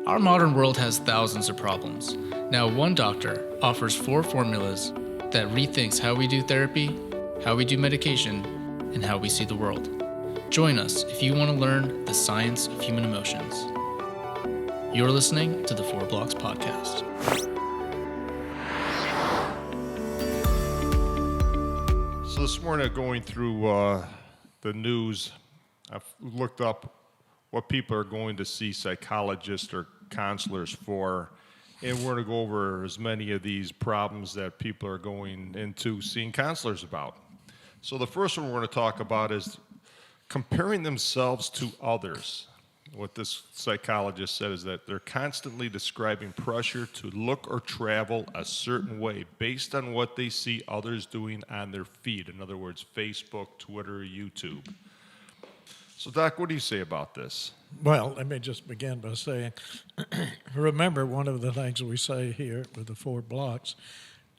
Our modern world has thousands of problems. Now, one doctor offers 4 formulas that rethinks how we do therapy, how we do medication, and how we see the world. Join us if you want to learn the science of human emotions. You're listening to the 4 Blocks Podcast. So this morning, going through the news, I've looked up what people are going to see psychologists or counselors for, and we're going to go over as many of these problems that people are going into seeing counselors about. So the first one we're going to talk about is comparing themselves to others. What this psychologist said is that they're constantly describing pressure to look or travel a certain way based on what they see others doing on their feed. In other words, Facebook, Twitter, YouTube. So, Doc, what do you say about this? Well, let me just begin by saying, remember one of the things we say here with the 4 blocks,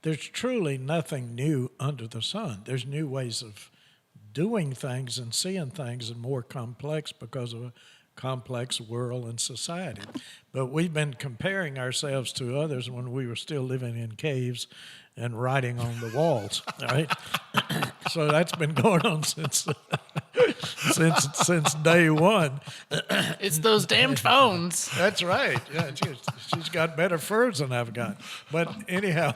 there's truly nothing new under the sun. There's new ways of doing things and seeing things and more complex because of a complex world and society. But we've been comparing ourselves to others when we were still living in caves and writing on the walls, right? So that's been going on since day one. It's those damned phones. That's right. Yeah, she's got better furs than I've got. But anyhow,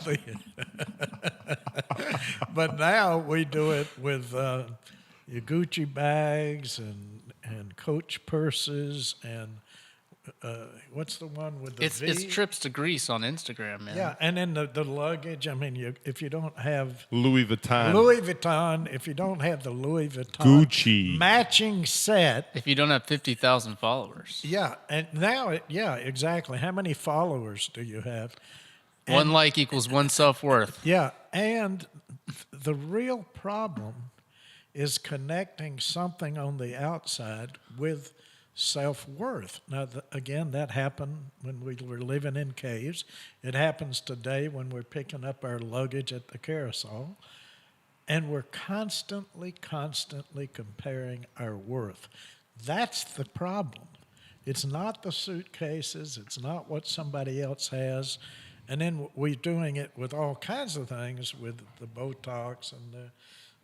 but now we do it with your Gucci bags and Coach purses and what's the one with the V? It's trips to Greece on Instagram, man. Yeah, and then the luggage. I mean, if you don't have Louis Vuitton, if you don't have the Louis Vuitton Gucci matching set. If you don't have 50,000 followers. Yeah, and now, exactly. How many followers do you have? One like equals one self-worth. Yeah, and the real problem is connecting something on the outside with self-worth. Now, again, that happened when we were living in caves. It happens today when we're picking up our luggage at the carousel. And we're constantly comparing our worth. That's the problem. It's not the suitcases. It's not what somebody else has. And then we're doing it with all kinds of things, with the Botox and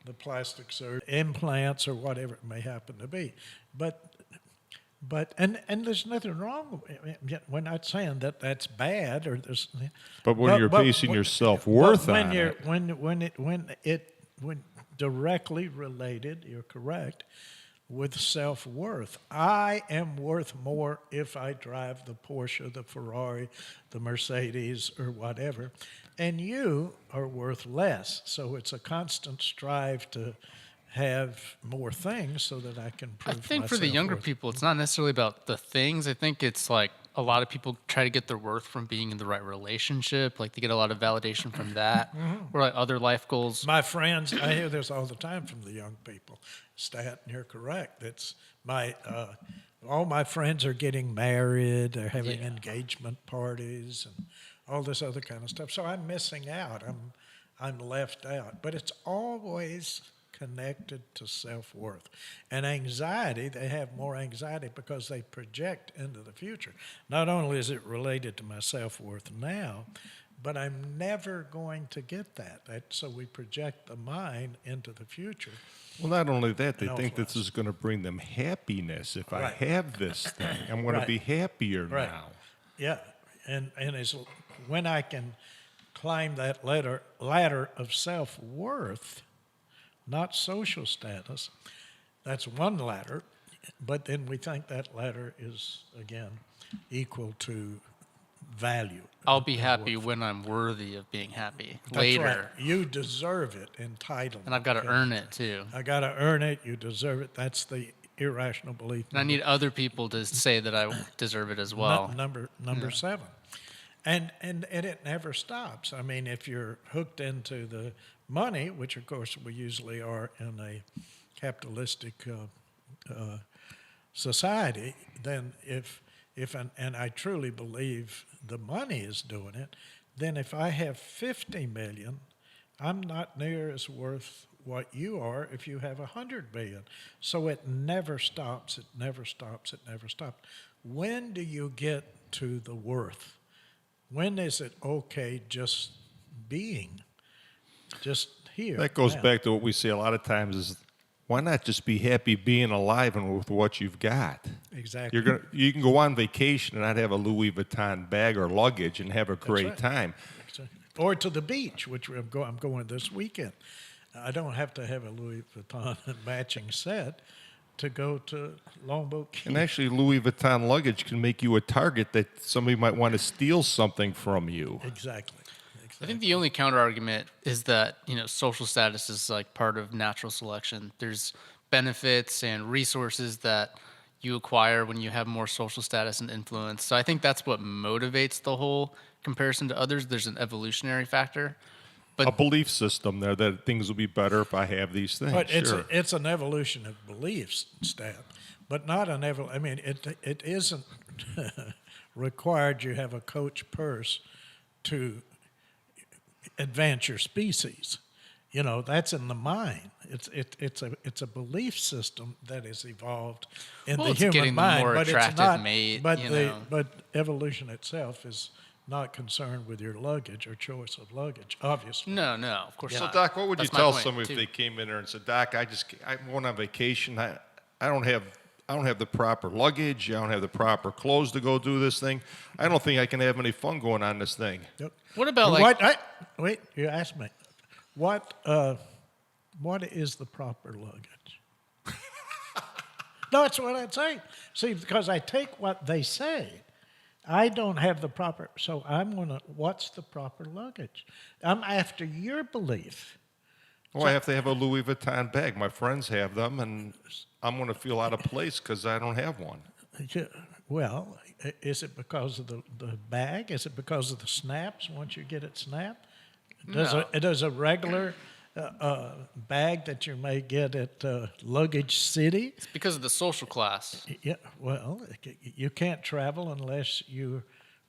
the plastic surgery, implants, or whatever it may happen to be. But there's nothing wrong with it. We're not saying that that's bad or there's. But when you're basing your self-worth on it, when directly related, you're correct, with self-worth. I am worth more if I drive the Porsche, the Ferrari, the Mercedes, or whatever, and you are worth less. So it's a constant strive to have more things so that I can prove I think myself for the younger worth. people, it's not necessarily about the things. I think it's like a lot of people try to get their worth from being in the right relationship. Like they get a lot of validation from that, or like other life goals. My friends, I hear this all the time from the young people. Stat, you're correct. It's all my friends are getting married. They're having engagement parties and all this other kind of stuff. So I'm missing out. I'm left out. But it's always connected to self-worth. And anxiety, they have more anxiety because they project into the future. Not only is it related to my self-worth now, but I'm never going to get that. So we project the mind into the future. well, not only that, they think this is going to bring them happiness. If I have this thing, I'm going to be happier now. Yeah, and it's when I can climb that ladder of self-worth, not social status, that's one ladder, but then we think that ladder is, again, equal to value. I'll be happy when I'm worthy of being happy later. That's right. You deserve it, entitlement. And I've got to earn it too. I got to earn it, you deserve it. That's the irrational belief. And I need other people to say that I deserve it as well. Number 7. And it never stops. I mean, if you're hooked into the money, which of course we usually are in a capitalistic society, then if and I truly believe the money is doing it, then if I have 50 million, I'm not near as worth what you are if you have 100 billion. So it never stops. It never stops. It never stops. When do you get to the worth? When is it okay just being, just here? That goes now? back to what we say a lot of times is, why not just be happy being alive and with what you've got? Exactly. You can go on vacation and not have a Louis Vuitton bag or luggage and have a great right. time. Exactly. Or to the beach, which I'm going this weekend. I don't have to have a Louis Vuitton matching set to go to Longboat Key. And actually, Louis Vuitton luggage can make you a target that somebody might want to steal something from you. Exactly. I think the only counter argument is that, social status is like part of natural selection. There's benefits and resources that you acquire when you have more social status and influence. So I think that's what motivates the whole comparison to others. There's an evolutionary factor. But A belief system there that things will be better if I have these things. But Sure. it's an evolution of beliefs, Stat, but not an evolution. I mean, it isn't required you have a Coach purse to advance your species. That's in the mind. It's a belief system that has evolved in the it's human getting the mind, more but it's attractive not. mate, But evolution itself is not concerned with your luggage or choice of luggage, obviously. no, of course So, not. Doc, what would you That's my tell point, somebody too. if they came in there and said, Doc, I'm going on vacation. I don't have the proper luggage. I don't have the proper clothes to go do this thing. I don't think I can have any fun going on this thing. Yep. What about Wait, you asked me. What is the proper luggage? No, that's what I'd say. See, because I take what they say. I don't have the proper, so what's the proper luggage? I'm after your belief. Well, I have to have a Louis Vuitton bag. My friends have them, and I'm going to feel out of place because I don't have one. Yeah, well, is it because of the bag? Is it because of the snaps once you get it snapped? Does a regular bag that you may get at Luggage City? It's because of the social class. Yeah, well, you can't travel unless you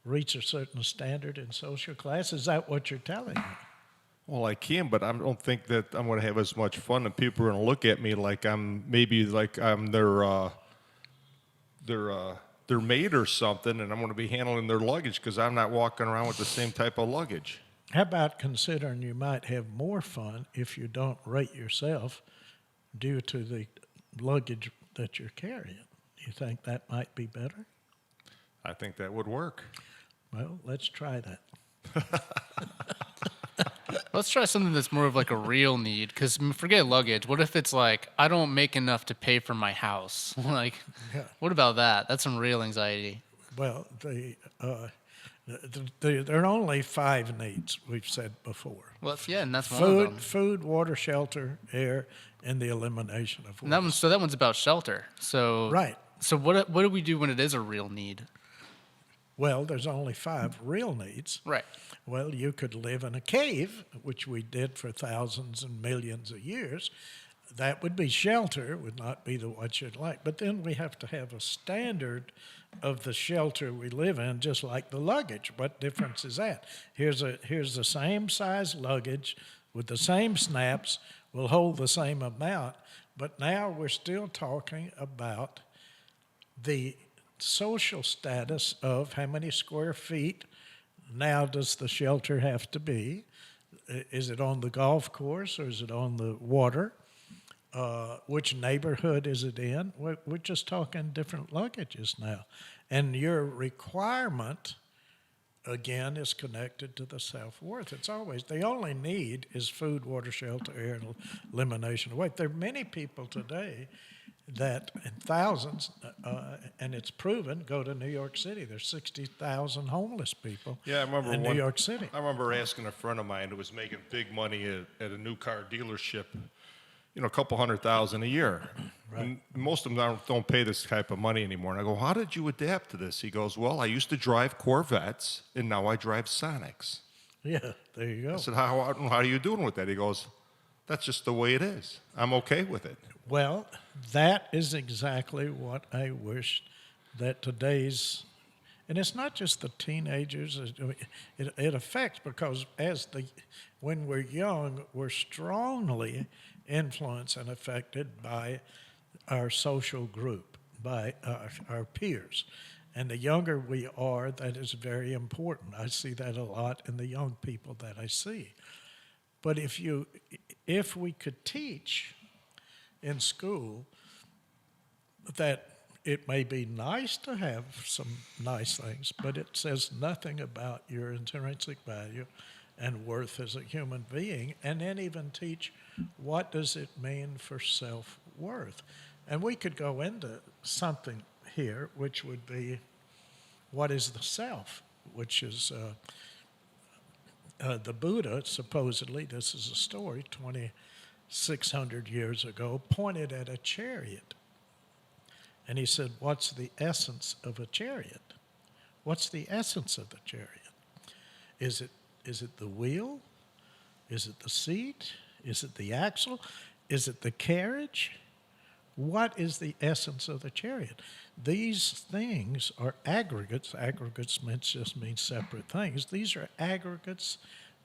reach a certain standard in social class. Is that what you're telling me? Well, I can, but I don't think that I'm going to have as much fun, and people are going to look at me like I'm their mate or something, and I'm going to be handling their luggage because I'm not walking around with the same type of luggage. How about considering you might have more fun if you don't rate yourself due to the luggage that you're carrying? You think that might be better? I think that would work. Well, let's try that. Let's try something that's more of like a real need, because forget luggage. What if it's like, I don't make enough to pay for my house? Like, Yeah. what about that? That's some real anxiety. Well, there are only 5 needs, we've said before. Well, yeah, and that's one of them. Food, water, shelter, air, and the elimination of And waste. that one's about shelter. So Right. So what do we do when it is a real need? Well, there's only 5 real needs. Right. Well, you could live in a cave, which we did for thousands and millions of years. That would be shelter, would not be what you'd like. But then we have to have a standard of the shelter we live in, just like the luggage. What difference is that? Here's the same size luggage with the same snaps, will hold the same amount, but now we're still talking about the social status of how many square feet now does the shelter have to be? Is it on the golf course or is it on the water? Which neighborhood is it in? We're just talking different luggages now. And your requirement, again, is connected to the self-worth. It's always, the only need is food, water, shelter, air, and elimination of waste. There are many people today that, in thousands, and it's proven, go to New York City. There's 60,000 homeless people in New York City. I remember asking a friend of mine who was making big money at a new car dealership, a couple $100,000 a year. Right. And most of them don't pay this type of money anymore. And I go, how did you adapt to this? He goes, well, I used to drive Corvettes, and now I drive Sonics. Yeah, there you go. I said, how are you doing with that? He goes, that's just the way it is. I'm okay with it. Well, that is exactly what I wish that today's, and it's not just the teenagers, it affects, because when we're young, we're strongly influenced and affected by our social group, by our peers. And the younger we are, that is very important. I see that a lot in the young people that I see. But if we could teach in school that it may be nice to have some nice things, but it says nothing about your intrinsic value and worth as a human being, and then even teach what does it mean for self-worth. And we could go into something here, which would be, what is the self? Which is the Buddha, supposedly, this is a story, 2,600 years ago, pointed at a chariot. And he said, what's the essence of a chariot? What's the essence of the chariot? Is it the wheel? Is it the seat? Is it the axle? Is it the carriage? What is the essence of the chariot? These things are aggregates. Aggregates just means separate things. These are aggregates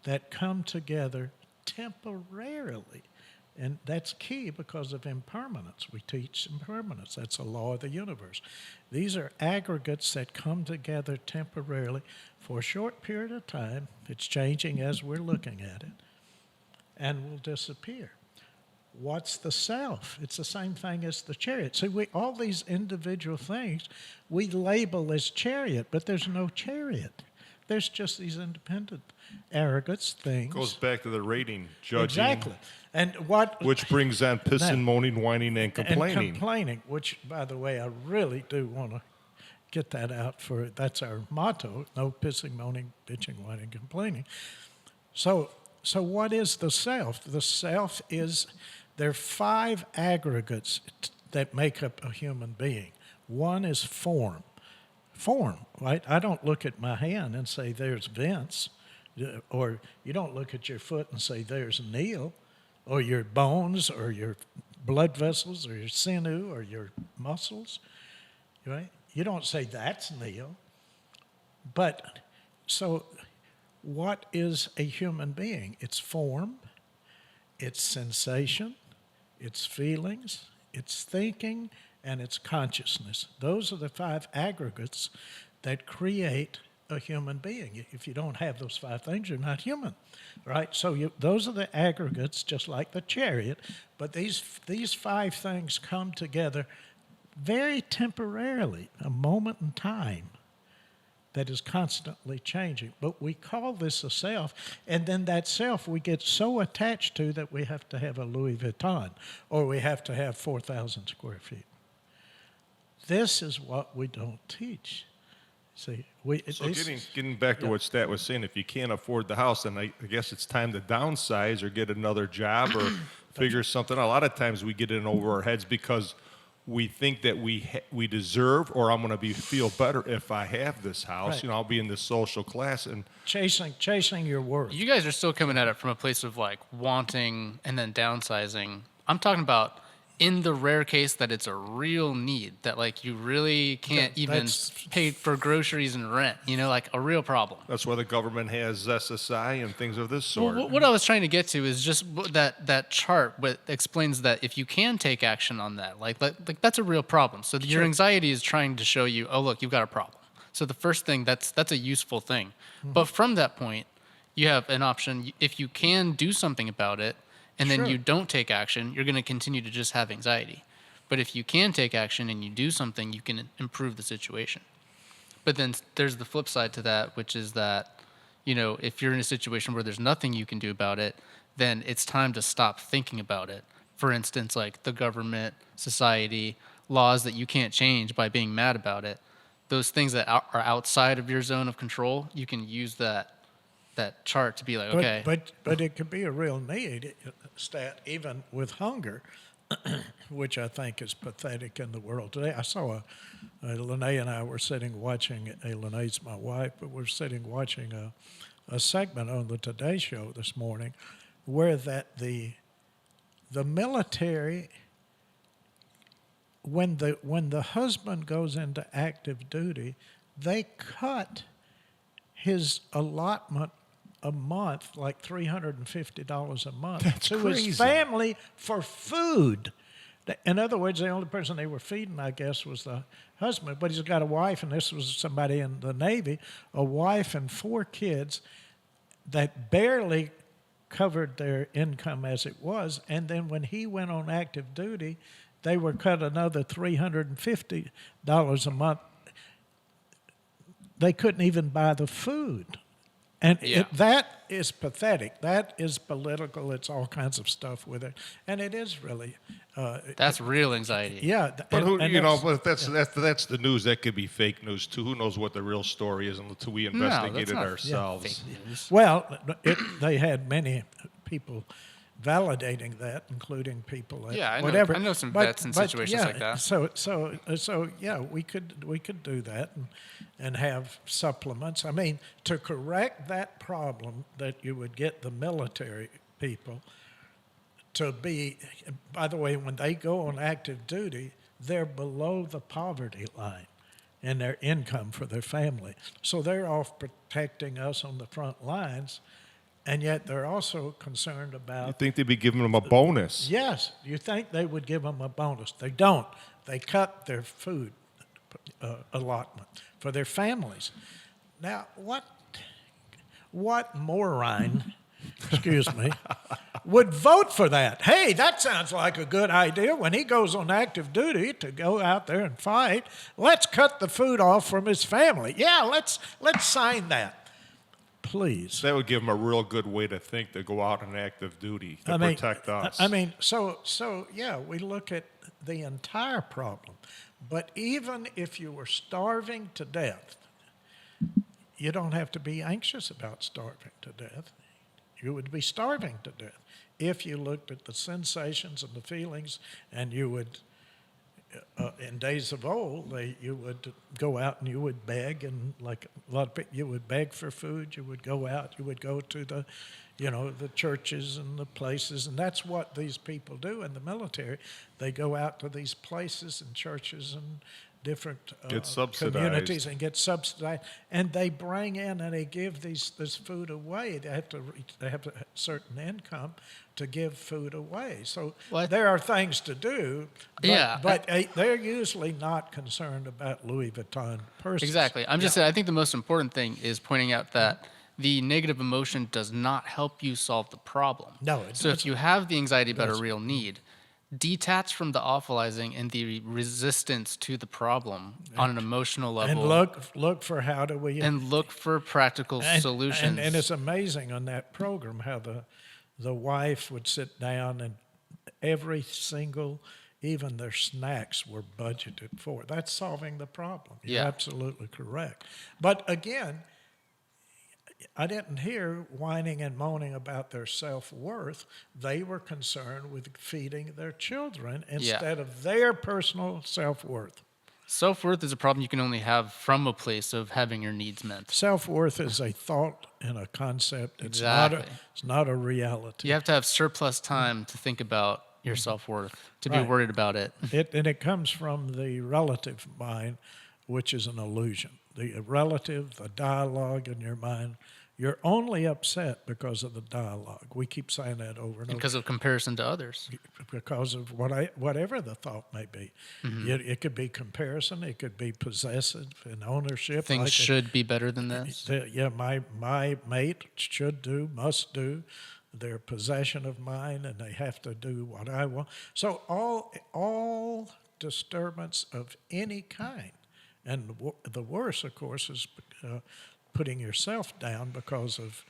that come together temporarily. And that's key because of impermanence. We teach impermanence. That's a law of the universe. These are aggregates that come together temporarily for a short period of time. It's changing as we're looking at it, and will disappear. What's the self? It's the same thing as the chariot. See, all these individual things we label as chariot, but there's no chariot. There's just these independent aggregates things. Goes back to the rating, judging. Exactly. And which brings on pissing, moaning, whining, and complaining. And complaining, which, by the way, I really do want to get that out that's our motto, no pissing, moaning, bitching, whining, complaining. So what is the self? The self is, there are 5 aggregates that make up a human being. One is form. Form, right? I don't look at my hand and say, there's Vince. Or you don't look at your foot and say, there's Neil. Or your bones, or your blood vessels, or your sinew, or your muscles, right? You don't say, that's Neil. But, so what is a human being? It's form, it's sensation, it's feelings, it's thinking, and it's consciousness. Those are the 5 aggregates that create a human being. If you don't have those 5 things, you're not human, right? So those are the aggregates, just like the chariot. But these 5 things come together very temporarily, a moment in time that is constantly changing. But we call this a self, and then that self we get so attached to that we have to have a Louis Vuitton, or we have to have 4,000 square feet. This is what we don't teach. See, getting back to what Stat was saying, if you can't afford the house, then I guess it's time to downsize or get another job or figure something out. A lot of times we get in over our heads because we think that we deserve, or I'm going to feel better if I have this house. Right. You know, I'll be in this social class and chasing your worth. You guys are still coming at it from a place of like wanting and then downsizing. I'm talking about in the rare case that it's a real need, that like you really can't even pay for groceries and rent, you know, like a real problem. that's why the government has SSI and things of this sort. Well, what I was trying to get to is just that chart that explains that if you can take action on that, like that's a real problem. So your anxiety is trying to show you, oh, look, you've got a problem. So the first thing, that's a useful thing. Mm-hmm. But from that point, you have an option. If you can do something about it, and then you don't take action, you're going to continue to just have anxiety. But if you can take action and you do something, you can improve the situation. But then there's the flip side to that, which is that, you know, if you're in a situation where there's nothing you can do about it, then it's time to stop thinking about it. For instance, like the government, society, laws that you can't change by being mad about it. Those things that are outside of your zone of control, you can use that chart to be like, okay. But it could be a real need, Stat, even with hunger, which I think is pathetic in the world today. I saw Lene and I were sitting watching, Lene's my wife, but we're sitting watching a segment on the Today Show this morning where that the military, when the husband goes into active duty, they cut his allotment a month, like $350 a month, That's to crazy. his family for food. In other words, the only person they were feeding, I guess, was the husband. But he's got a wife, and this was somebody in the Navy, a wife and 4 kids that barely covered their income as it was. And then when he went on active duty, they were cut another $350 a month. They couldn't even buy the food. And that is pathetic. That is political. It's all kinds of stuff with it. And it is really. That's real anxiety. Yeah. But but that's yeah. that's the news. That could be fake news too. Who knows what the real story is until we investigate it not ourselves. fake news. Well, they had many people validating that, including people at Yeah, whatever. I know some vets in situations like that. So yeah, we could do that and have supplements. I mean, to correct that problem, that you would get the military people to be. By the way, when they go on active duty, they're below the poverty line in their income for their family. So they're off protecting us on the front lines. And yet they're also concerned about. You think they'd be giving them a bonus? Yes, you think they would give them a bonus. They don't. They cut their food allotment for their families. Now, what moron, excuse me, would vote for that? Hey, that sounds like a good idea. When he goes on active duty to go out there and fight, let's cut the food off from his family. Yeah, let's sign that. Please. That would give them a real good way to think, to go out on active duty to protect us. So yeah, we look at the entire problem. But even if you were starving to death, you don't have to be anxious about starving to death. You would be starving to death if you looked at the sensations and the feelings, and you would. In days of old, you would go out and you would beg, and like a lot of people, you would beg for food. You would go out. You would go to the churches and the places, and that's what these people do in the military. They go out to these places and churches and different communities and get subsidized, and they bring in and they give this food away. They have a certain income to give food away. So there are things to do, but they're usually not concerned about Louis Vuitton purses. Exactly. I'm just saying, I think the most important thing is pointing out that the negative emotion does not help you solve the problem. No. So if you have the anxiety about a real need, detach from the awfulizing and the resistance to the problem on an emotional level. And look for how do we... And look for practical solutions. And it's amazing on that program how the wife would sit down and every single, even their snacks were budgeted for. That's solving the problem. You're absolutely correct. But again, I didn't hear whining and moaning about their self-worth. They were concerned with feeding their children instead of their personal self-worth. Self-worth is a problem you can only have from a place of having your needs met. Self-worth is a thought and a concept. It's not a reality. You have to have surplus time to think about your self-worth, to be worried about it. And it comes from the relative mind, which is an illusion. The relative, the dialogue in your mind, you're only upset because of the dialogue. We keep saying that over and over. Because of comparison to others. Because of whatever the thought may be. Mm-hmm. It could be comparison. It could be possessive and ownership. Things should be better than this. My mate should do, must do. They're possession of mine, and they have to do what I want. So all disturbance of any kind. And the worst, of course, is putting yourself down because of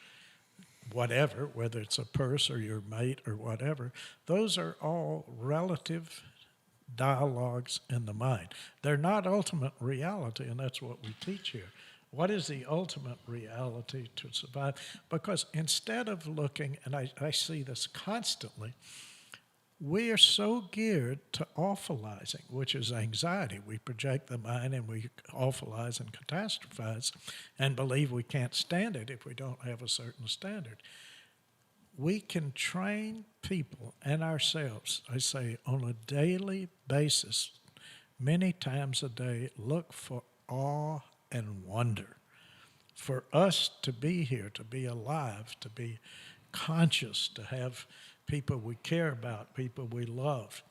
whatever, whether it's a purse or your mate or whatever. Those are all relative dialogues in the mind. They're not ultimate reality, and that's what we teach here. What is the ultimate reality to survive? Because instead of looking, and I see this constantly, we are so geared to awfulizing, which is anxiety. We project the mind and we awfulize and catastrophize and believe we can't stand it if we don't have a certain standard. We can train people and ourselves, I say, on a daily basis, many times a day, look for awe and wonder. For us to be here, to be alive, to be conscious, to have people we care about, people we love.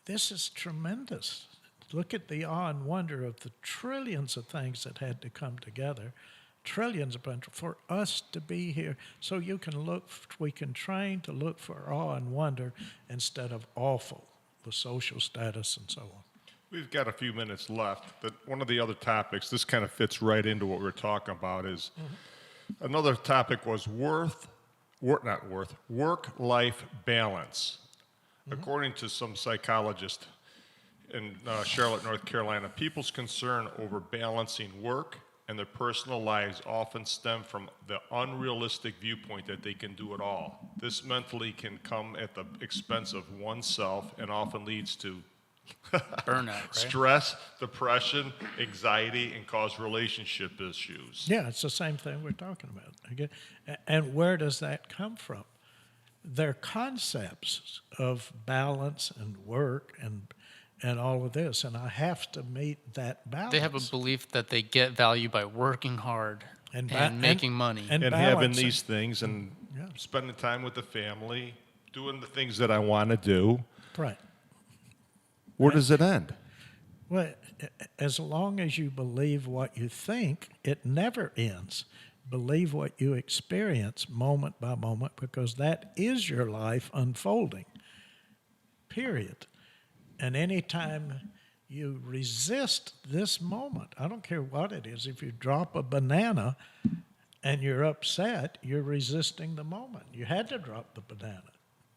This is tremendous. Look at the awe and wonder of the trillions of things that had to come together, trillions of bunch for us to be here. So we can train to look for awe and wonder instead of awful, the social status and so on. We've got a few minutes left, but one of the other topics, this kind of fits right into what we're talking about, is another topic was work-life balance. According to some psychologist in Charlotte, North Carolina, people's concern over balancing work and their personal lives often stem from the unrealistic viewpoint that they can do it all. This mentally can come at the expense of oneself and often leads to Burnout, right? stress, depression, anxiety, and cause relationship issues. Yeah, it's the same thing we're talking about. Okay? And where does that come from? Their concepts of balance and work and all of this, and I have to meet that balance. They have a belief that they get value by working hard and making money. And having balancing. these things and Yeah. spending time with the family, doing the things that I want to do. Right. Where does it end? Well, as long as you believe what you think, it never ends. Believe what you experience moment by moment, because that is your life unfolding, period. And anytime you resist this moment, I don't care what it is, if you drop a banana and you're upset, you're resisting the moment. You had to drop the banana.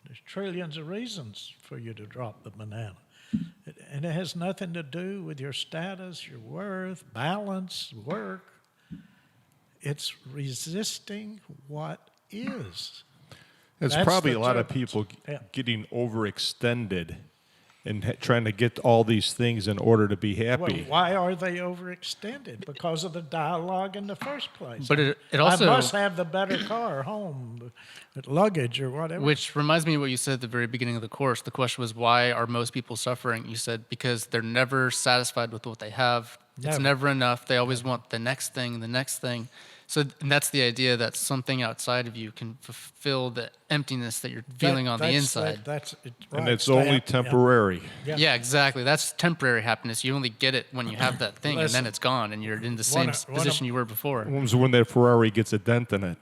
There's trillions of reasons for you to drop the banana. And it has nothing to do with your status, your worth, balance, work. It's resisting what is. It's That's probably the a lot of difference. people Yeah. getting overextended and trying to get all these things in order to be Well, happy. why are they overextended? Because of the dialogue in the first place. But it also, I must have the better car, home, luggage, or whatever. which reminds me of what you said at the very beginning of the course. The question was, why are most people suffering? You said, because they're never satisfied with what they have. It's Never. never enough. They always want the next thing, the next thing. So and that's the idea that something outside of you can fulfill the emptiness that you're feeling on the inside. And it's only temporary. Yeah. Yeah, exactly. That's temporary happiness. You only get it when you have that thing, and Listen, then it's gone, and you're in the same position you were before. When that Ferrari gets a dent in it.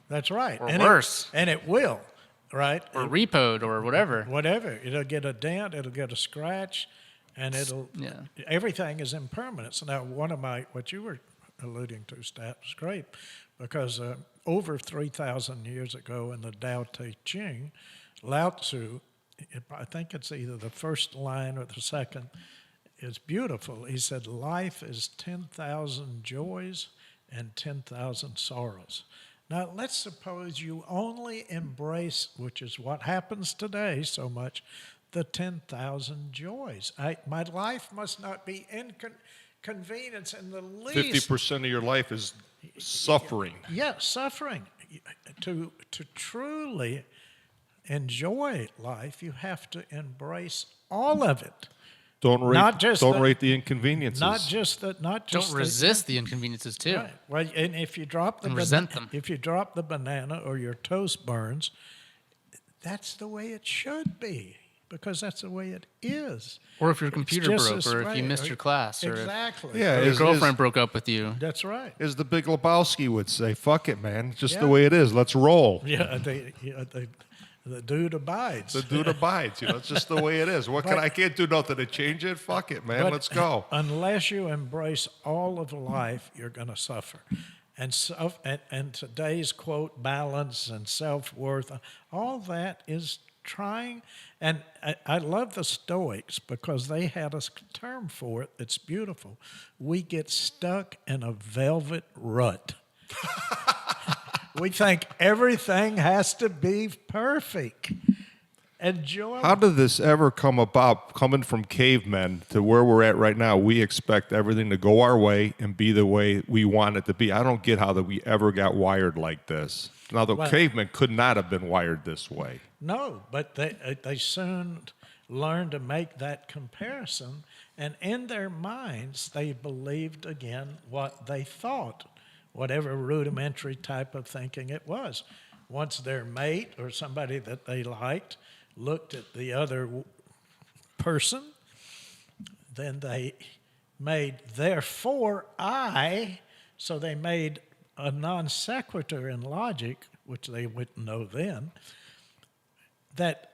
That's right. Or and worse. And it will, right? Or repoed, or whatever. Whatever. It'll get a dent, it'll get a scratch, and everything is impermanence. Now, what you were alluding to, Stat, was great, because over 3,000 years ago in the Tao Te Ching, Lao Tzu, I think it's either the first line or the second, is beautiful. He said, life is 10,000 joys and 10,000 sorrows. Now, let's suppose you only embrace, which is what happens today so much, the 10,000 joys. My life must not be inconvenience in the least. 50% of your life is suffering. Yeah, suffering. To truly enjoy life, you have to embrace all of it. Don't rate the inconveniences. Don't resist the inconveniences too. Right. Well, and if you drop the resent them. If you drop the banana or your toast burns, that's the way it should be, because that's the way it is. Or if your computer just broke, as or if you right. missed your class, or Exactly. Yeah, if your girlfriend broke up with you. That's right. As the Big Lebowski would say, fuck it, man. It's just the Yeah. way it is. Let's roll. Yeah, the dude abides. The dude abides. It's just the way it is. I can't do nothing to change it. Fuck it, man. But Let's go. Unless you embrace all of life, you're going to suffer. And today's quote, balance and self-worth, all that is trying. And I love the Stoics because they had a term for it that's beautiful. We get stuck in a velvet rut. We think everything has to be perfect. Enjoy. How did this ever come about, coming from cavemen to where we're at right now? We expect everything to go our way and be the way we want it to be. I don't get how that we ever got wired like this. Now, the cavemen could not have been wired this way. No, but they soon learned to make that comparison, and in their minds, they believed again what they thought, whatever rudimentary type of thinking it was. Once their mate or somebody that they liked looked at the other person. Then they made therefore I, so they made a non sequitur in logic, which they wouldn't know then, that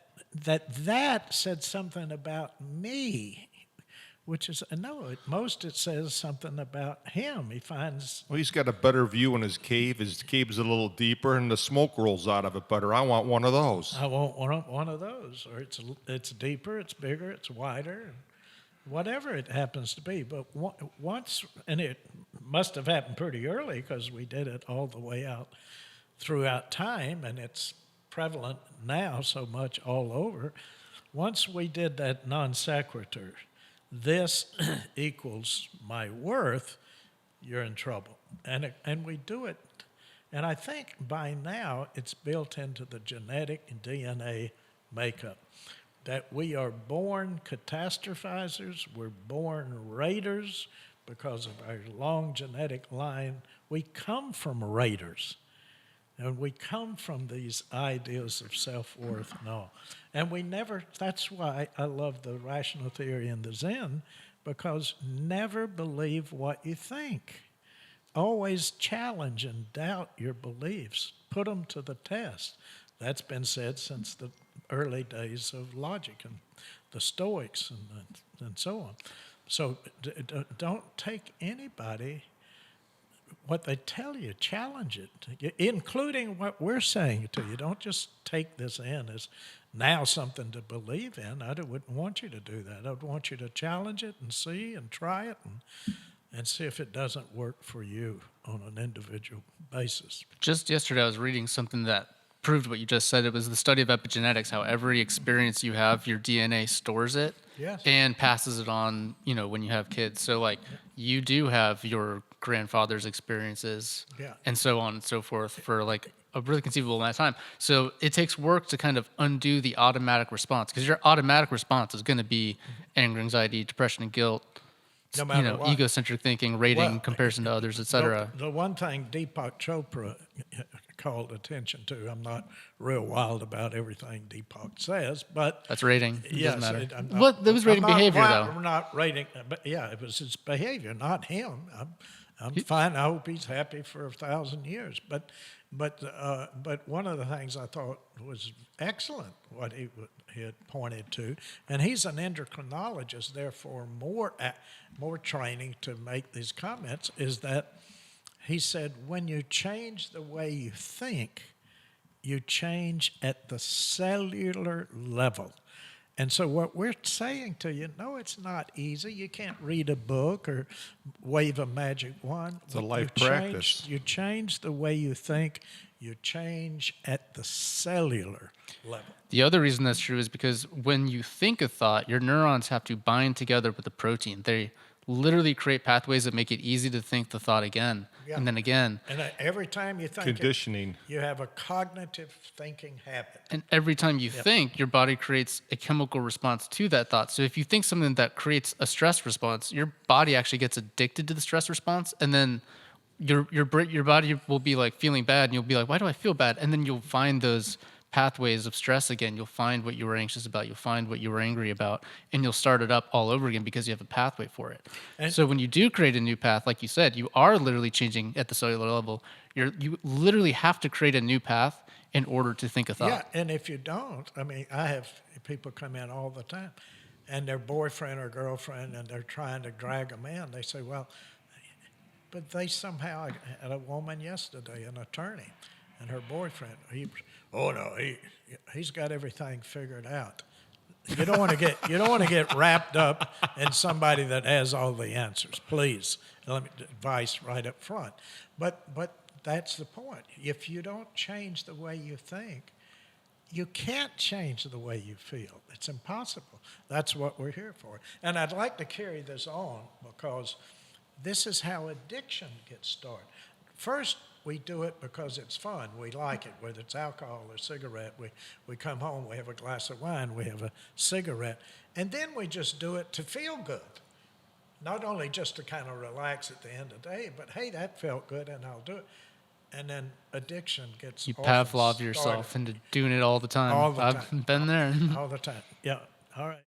said something about me, which is, no, at most it says something about him. He finds... Well, he's got a better view in his cave. His cave's a little deeper, and the smoke rolls out of it better. I want one of those. I want one of those, or it's deeper, it's bigger, it's wider, whatever it happens to be. But once, and it must have happened pretty early because we did it all the way out throughout time, and it's prevalent now so much all over. Once we did that non sequitur, this equals my worth, you're in trouble. And we do it, and I think by now it's built into the genetic DNA makeup that we are born catastrophizers, we're born raiders because of our long genetic line. We come from raiders. And we come from these ideas of self-worth and all. And we never, that's why I love the rational theory and the Zen, because never believe what you think. Always challenge and doubt your beliefs. Put them to the test. That's been said since the early days of logic and the Stoics and so on. So don't take anybody what they tell you, challenge it, including what we're saying to you. Don't just take this in as now something to believe in. I wouldn't want you to do that. I'd want you to challenge it and see and try it and see if it doesn't work for you on an individual basis. Just yesterday, I was reading something that proved what you just said. It was the study of epigenetics, how every experience you have, your DNA stores it. Yes. And passes it on, when you have kids. So, you do have your grandfather's experiences and so on and so forth for, a really conceivable amount of time. So it takes work to kind of undo the automatic response, because your automatic response is going to be anger, anxiety, depression, and guilt, No matter what. egocentric thinking, rating, comparison to others, etc. The one thing Deepak Chopra called attention to, I'm not real wild about everything Deepak says, but... That's rating. It yes, doesn't matter. That was rating behavior, though. We're not rating, but yeah, it was his behavior, not him. I'm fine. I hope he's happy for 1,000 years. But one of the things I thought was excellent, what he had pointed to, and he's an endocrinologist, therefore more training to make these comments, is that he said when you change the way you think, you change at the cellular level. And so what we're saying to you, no, it's not easy. You can't read a book or wave a magic wand. It's a life practice. You change the way you think. You change at the cellular level. The other reason that's true is because when you think a thought, your neurons have to bind together with the protein. They literally create pathways that make it easy to think the thought again and then again. And every time you think conditioning, you have a cognitive thinking habit. And every time you think, your body creates a chemical response to that thought. So if you think something that creates a stress response, your body actually gets addicted to the stress response, and then your body will be feeling bad, and you'll be like, why do I feel bad? And then you'll find those pathways of stress again. You'll find what you were anxious about. You'll find what you were angry about, and you'll start it up all over again because you have a pathway for it. And so when you do create a new path, like you said, you are literally changing at the cellular level. You literally have to create a new path in order to think a thought. Yeah, and if you don't, I have people come in all the time, and their boyfriend or girlfriend, and they're trying to drag them in. They say, well, but they somehow, I had a woman yesterday, an attorney, and her boyfriend, he's got everything figured out. You don't want to get wrapped up in somebody that has all the answers. Please, let me advice right up front. But that's the point. If you don't change the way you think, you can't change the way you feel. It's impossible. That's what we're here for. And I'd like to carry this on because this is how addiction gets started. First, we do it because it's fun. We like it, whether it's alcohol or cigarette. We come home, we have a glass of wine, we have a cigarette, and then we just do it to feel good. Not only just to kind of relax at the end of the day, but hey, that felt good and I'll do it. And then addiction gets You Pavlov yourself into doing it all the time. All the time. I've been there. All the time. Yeah. All right.